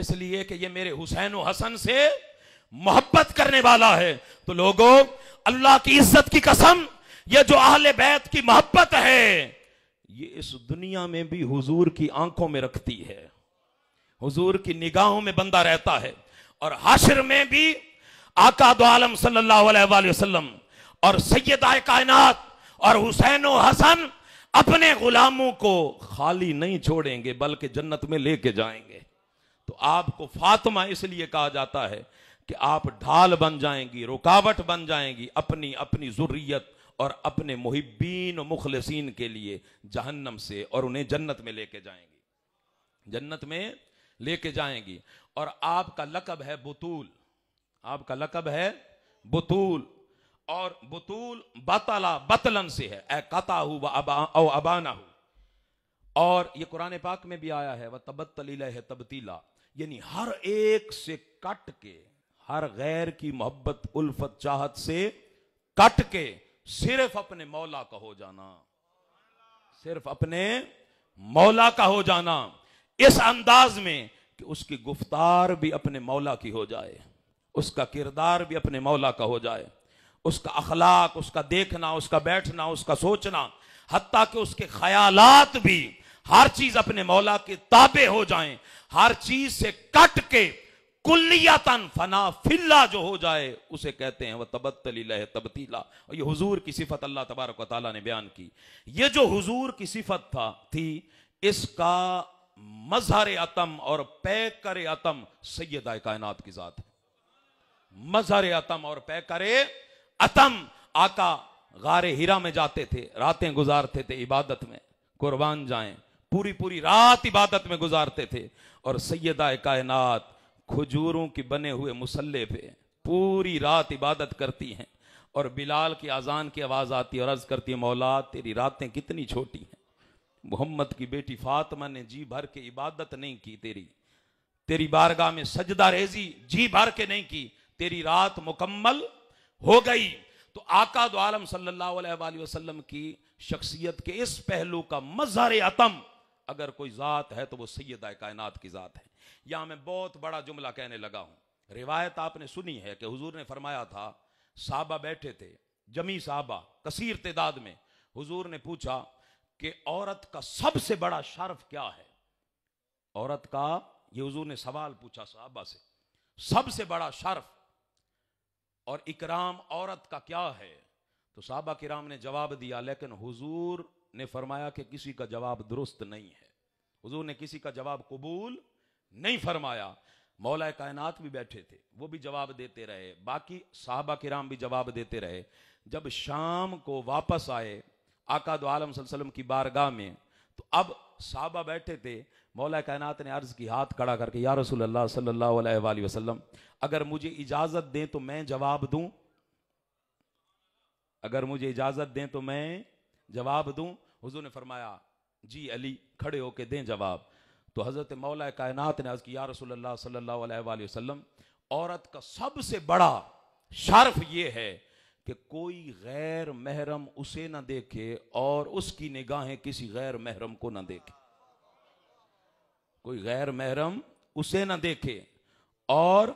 इसलिए कि ये मेरे हुसैन और हसन से मोहब्बत करने वाला है। तो लोगों, अल्लाह की इज्जत की कसम, ये जो अहले बैत की मोहब्बत है, ये इस दुनिया में भी हुजूर की आंखों में रखती है, हुजूर की निगाहों में बंदा रहता है। और हश्र में भी आका दो आलम सल्लल्लाहु अलैहि वसल्लम और सैयदा कायनात और हुसैन और हसन अपने गुलामों को खाली नहीं छोड़ेंगे, बल्कि जन्नत में लेके जाएंगे। तो आपको फातिमा इसलिए कहा जाता है कि आप ढाल बन जाएंगी, रुकावट बन जाएंगी अपनी अपनी जुर्रियत और अपने मुहिब्बीन और मुखलिसीन के लिए जहन्नम से, और उन्हें जन्नत में लेके जाएंगी, जन्नत में लेके जाएंगी। और आपका लकब है बुतूल, आपका लकब है बुतूल, और बुतूल बतला बतलन से है, ए कताहु व अबानाहु। और ये कुरान पाक में भी आया है, वह तबत्तलीला है तबतीला, यानी हर एक से कट के, हर गैर की मोहब्बत उल्फत चाहत से कट के सिर्फ अपने मौला का हो जाना, सिर्फ अपने मौला का हो जाना, इस अंदाज में कि उसकी गुफ्तार भी अपने मौला की हो जाए, उसका किरदार भी अपने मौला का हो जाए, उसका अखलाक, उसका देखना, उसका बैठना, उसका सोचना, हत्ता कि उसके ख्यालात भी हर चीज अपने मौला के ताबे हो जाएं, हर चीज से कट के कुल्लियतन फना फिल्ला जो हो जाए, उसे कहते हैं वह तबत्तलीला है तबतीला। और ये हुजूर की सिफत अल्लाह तबारक व तआला ने बयान की। ये जो हुजूर की सिफत थी, इसका मजहर अतम और पैकर अतम सैयदा कायनात की जात है। मजहर अतम और पैकर अतम, आका गारे हिरा में जाते थे, रातें गुजारते थे इबादत में, कुर्बान जाएं, पूरी पूरी रात इबादत में गुजारते थे। और सैयदा कायनात खजूरों के बने हुए मुसल्ले पे पूरी रात इबादत करती हैं, और बिलाल की अजान की आवाज आती है और अर्ज करती है, मौला तेरी रातें कितनी छोटी हैं। मोहम्मद की बेटी फातिमा ने जी भर के इबादत नहीं की, तेरी बारगाह में सजदा रेजी जी भर के नहीं की, तेरी रात मुकम्मल हो गई। तो आका दो आलम सल्लल्लाहु अलैहि वसल्लम की शख्सियत के इस पहलू का मजहर अतम अगर कोई जात है तो वो सैयदा कायनात की जात है। यहां मैं बहुत बड़ा जुमला कहने लगा हूं। रिवायत आपने सुनी है कि हुजूर ने फरमाया था, साहबा बैठे थे, जमी साहबा कसीर तादाद में, हुजूर ने पूछा कि औरत का सबसे बड़ा शर्फ क्या है। औरत का, ये हुजूर ने सवाल पूछा साहबा से, सबसे बड़ा शर्फ और इकराम औरत का क्या है। तो साहबा किराम ने जवाब दिया, लेकिन हुजूर ने फरमाया कि किसी का जवाब दुरुस्त नहीं है, हुजूर ने किसी का जवाब कबूल नहीं फरमाया। मौला कायनात भी बैठे थे, वो भी जवाब देते रहे, बाकी साहबा किराम भी जवाब देते रहे। जब शाम को वापस आए आका दो आलम सल्लल्लाहु अलैहि वसल्लम की बारगाह में, तो अब साहबा बैठे थे, मौला कायनात ने अर्ज की हाथ खड़ा करके, या रसूल अल्लाह सल्लल्लाहु अलैहि वसल्लम, अगर मुझे इजाजत दें तो मैं जवाब दूं, अगर मुझे इजाजत दें तो मैं जवाब दूं। हुजूर ने फरमाया, जी अली खड़े होके दें जवाब। तो हजरत मौला कायनात ने अर्ज की, या रसूल अल्लाह सल्लल्लाहु अलैहि वसल्लम, औरत का सबसे बड़ा शर्फ ये है कि कोई गैर महरम उसे ना देखे और उसकी निगाहें किसी गैर महरम को ना देखे, कोई गैर महरम उसे ना देखे और